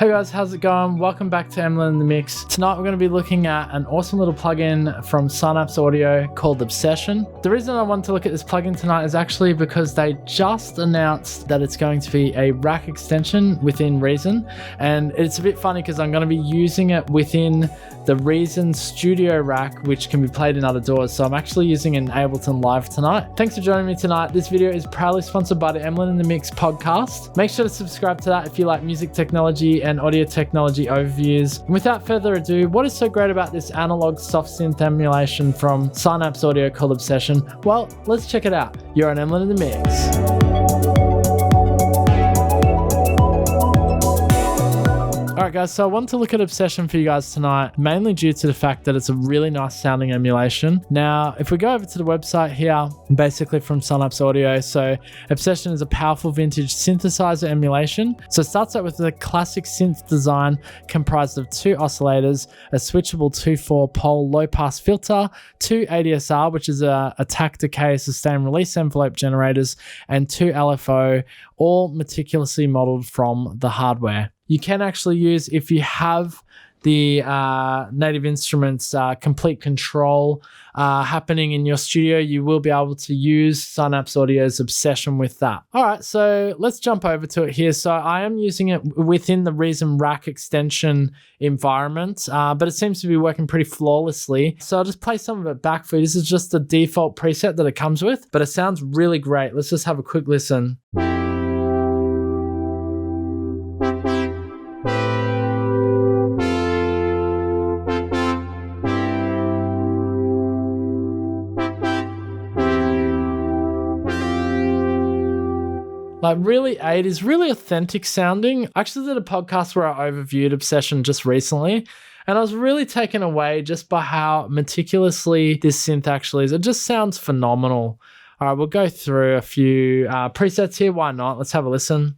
Hey guys, how's it going? Welcome back to Emlyn in the Mix. Tonight we're going to be looking at an awesome little plugin from Synapse Audio called Obsession. The reason I wanted to look at this plugin tonight is actually because they just announced that it's going to be a rack extension within Reason, and it's a bit funny because I'm going to be using it within the Reason Studio rack, which can be played in other DAWs. So I'm actually using an Ableton Live tonight. Thanks for joining me tonight. This video is proudly sponsored by the Emlyn in the Mix podcast. Make sure to subscribe to that if you like music technology and audio technology overviews. And without further ado, what is so great about this analog soft synth emulation from Synapse Audio called Obsession? Well, let's check it out. You're on Emlyn in the Mix. Alright guys, so I wanted to look at Obsession for you guys tonight, mainly due to the fact that it's a really nice sounding emulation. Now, if we go over to the website here, basically from Synapse Audio, so Obsession is a powerful vintage synthesizer emulation. So it starts out with a classic synth design comprised of 2 oscillators, a switchable 2/4 pole low pass filter, 2 ADSR, which is a attack, decay, sustain, release envelope generators, and 2 LFO, all meticulously modeled from the hardware. You can actually use, if you have the Native Instruments complete control happening in your studio, you will be able to use Synapse Audio's Obsession with that. All right, so let's jump over to it here. So I am using it within the Reason rack extension environment, but it seems to be working pretty flawlessly. So I'll just play some of it back for you. This is just the default preset that it comes with, but it sounds really great. Let's just have a quick listen. Like really 80s, really authentic sounding. I actually did a podcast where I overviewed Obsession just recently, and I was really taken away just by how meticulously this synth actually is. It just sounds phenomenal. All right, we'll go through a few presets here. Why not? Let's have a listen.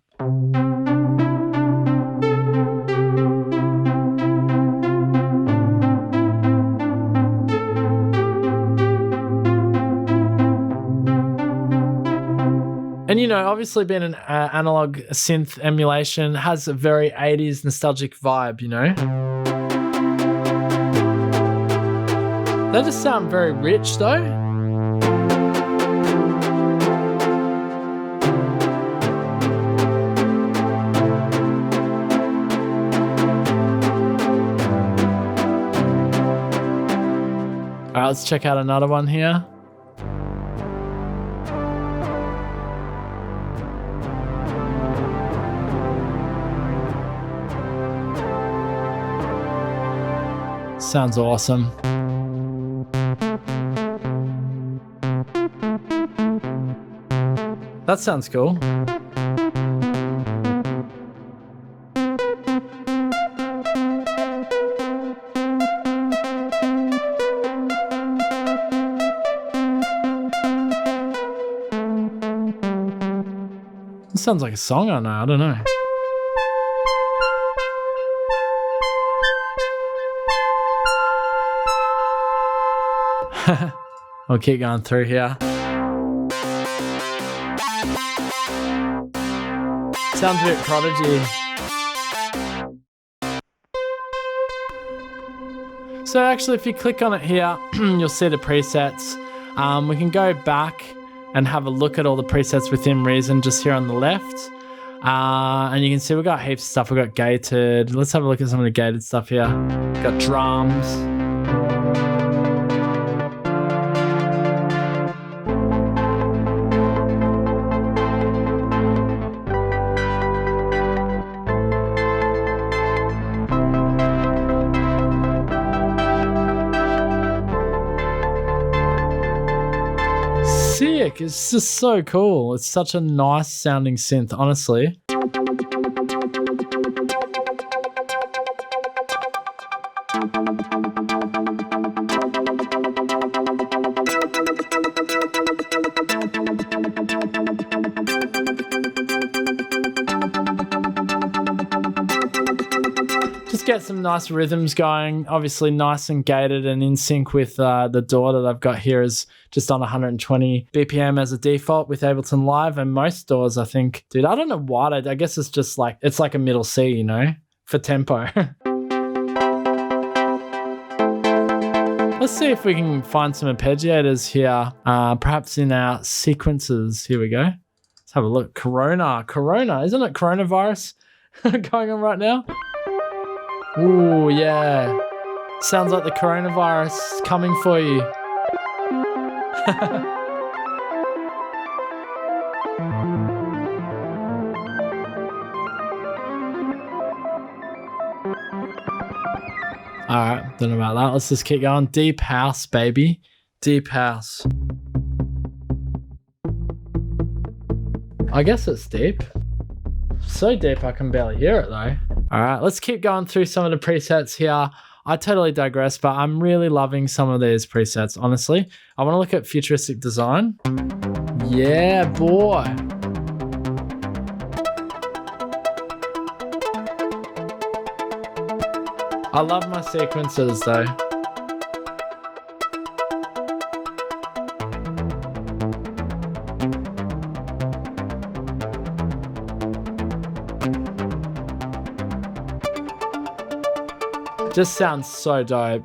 And you know, obviously being an analog synth emulation has a very 80s nostalgic vibe, you know? They just sound very rich though. All right, let's check out another one here. Sounds awesome. That sounds cool. It sounds like a song I don't know. I'll keep going through here. Sounds a bit Prodigy. So actually, if you click on it here, you'll see the presets. We can go back and have a look at all the presets within Reason just here on the left. And you can see we've got heaps of stuff. We've got gated. Let's have a look at some of the gated stuff here. We've got drums. Sick. It's just so cool. It's such a nice sounding synth, honestly. Just get some nice rhythms going, obviously nice and gated and in sync with the DAW that I've got here is just on 120 BPM as a default with Ableton Live, and most DAWs I think, dude, I don't know why, I guess it's just like, it's like a middle C, you know? for tempo. Let's see if we can find some arpeggiators here, perhaps in our sequences. Here we go. Let's have a look. Corona, isn't it coronavirus going on right now? Ooh, yeah. Sounds like the coronavirus coming for you. Alright, don't know about that. Let's just keep going. Deep house, baby. Deep house. I guess it's deep. So deep I can barely hear it though. Alright, let's keep going through some of the presets here. I totally digress, but I'm really loving some of these presets, honestly. I want to look at futuristic design. Yeah, boy. I love my sequences though. Just sounds so dope.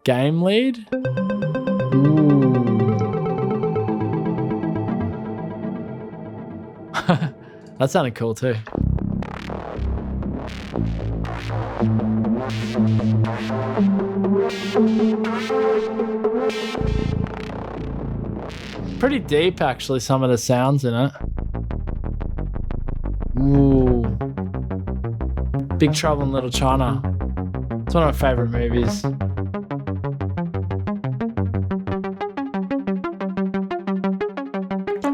Game lead? Ooh. That sounded cool too. Pretty deep actually, some of the sounds in it. Ooh. Big Trouble in Little China. It's one of my favorite movies.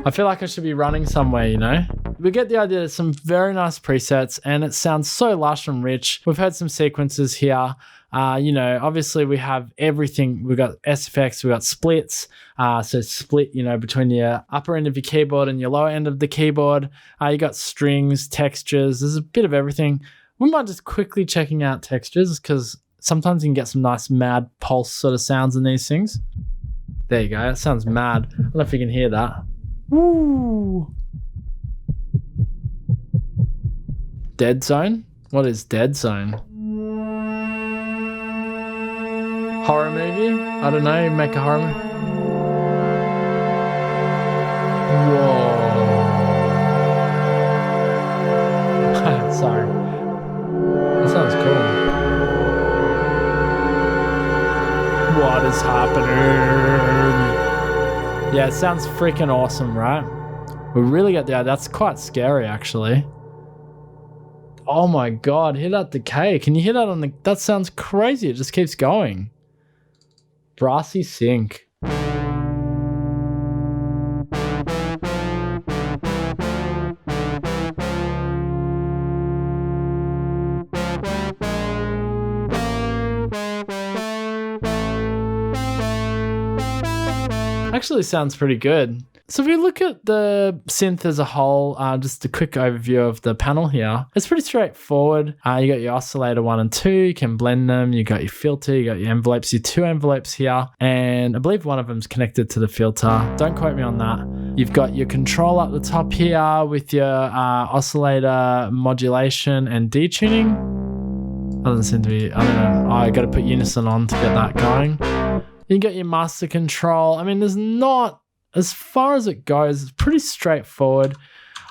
I feel like I should be running somewhere, you know? We get the idea. There's some very nice presets and it sounds so lush and rich. We've had some sequences here. You know, obviously we have everything. We've got SFX, we've got splits. So split, you know, between your upper end of your keyboard and your lower end of the keyboard. You got strings, textures. There's a bit of everything. We might just quickly checking out textures because sometimes you can get some nice mad pulse sort of sounds in these things. There you go. That sounds mad. I don't know if you can hear that. Woo! Dead Zone? What is Dead Zone? Horror movie? I don't know. Make a horror movie. Whoa. Sorry. That sounds cool. What is happening? Yeah, it sounds freaking awesome, right? We really get there. That's quite scary, actually. Oh my god, hear that decay. Can you hear that on the... That sounds crazy. It just keeps going. Brassy sync. Actually sounds pretty good. So if we look at the synth as a whole, just a quick overview of the panel here, it's pretty straightforward. You got your oscillator 1 and 2, you can blend them, you got your filter, you got your envelopes, your 2 envelopes here, and I believe one of them's connected to the filter. Don't quote me on that. You've got your control up the top here with your oscillator modulation and detuning. Doesn't seem to be, I don't know, I got to put unison on to get that going. You got your master control. I mean, there's not, as far as it goes, it's pretty straightforward.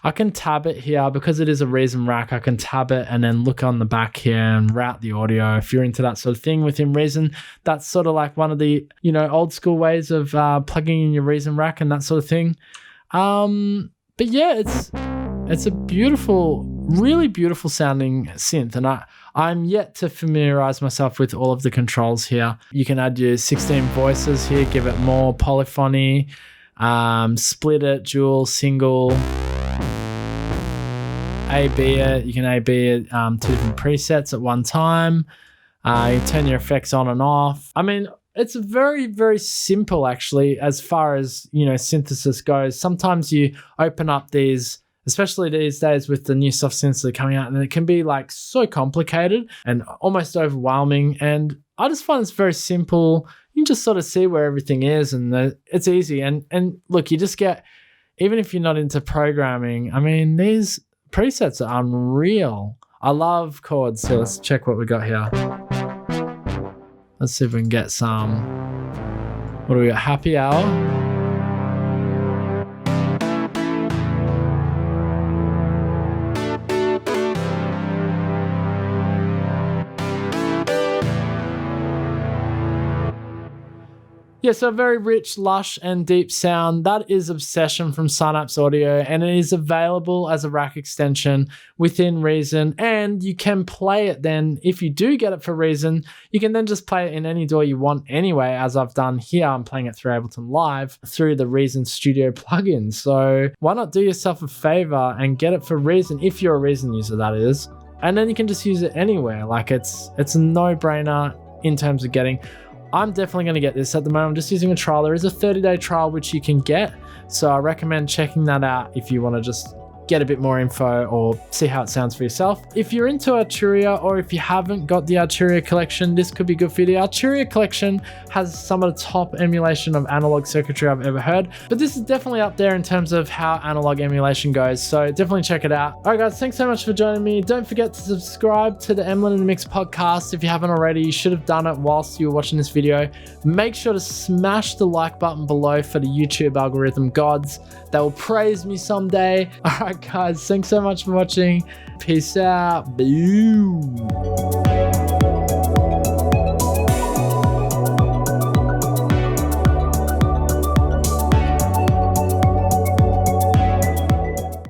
I can tab it here because it is a Reason rack. I can tab it and then look on the back here and route the audio. If you're into that sort of thing within Reason, that's sort of like one of the, you know, old school ways of plugging in your Reason rack and that sort of thing. But yeah, it's a beautiful, really beautiful sounding synth, and I'm yet to familiarize myself with all of the controls here. You can add your 16 voices here, give it more polyphony, split it, dual, single, A/B it. You can A/B it 2 different presets at one time. You turn your effects on and off. I mean, it's very, very simple actually as far as, you know, synthesis goes. Sometimes you open up these, especially these days with the new soft synths that are coming out, and it can be like so complicated and almost overwhelming. And I just find it's very simple. You can just sort of see where everything is, and it's easy. And look, you just get, even if you're not into programming, I mean, these presets are unreal. I love chords. So let's check what we got here. Let's see if we can get some. What do we got? Happy Hour. Yeah, so a very rich, lush, and deep sound. That is Obsession from Synapse Audio, and it is available as a rack extension within Reason, and you can play it then. If you do get it for Reason, you can then just play it in any DAW you want anyway, as I've done here. I'm playing it through Ableton Live through the Reason Studio plugin. So why not do yourself a favor and get it for Reason, if you're a Reason user, that is. And then you can just use it anywhere. Like it's a no-brainer in terms of getting. I'm definitely going to get this at the moment. I'm just using a trial. There is a 30-day trial which you can get. So I recommend checking that out if you want to just get a bit more info or see how it sounds for yourself. If you're into Arturia, or if you haven't got the Arturia collection, this could be good for you. The Arturia collection has some of the top emulation of analog circuitry I've ever heard, but this is definitely up there in terms of how analog emulation goes, so definitely check it out. All right guys, thanks so much for joining me. Don't forget to subscribe to the Emlyn in the Mix podcast if you haven't already. You should have done it whilst you were watching this video. Make sure to smash the like button below for the YouTube algorithm gods. They will praise me someday. All right guys, thanks so much for watching. Peace out. Boom.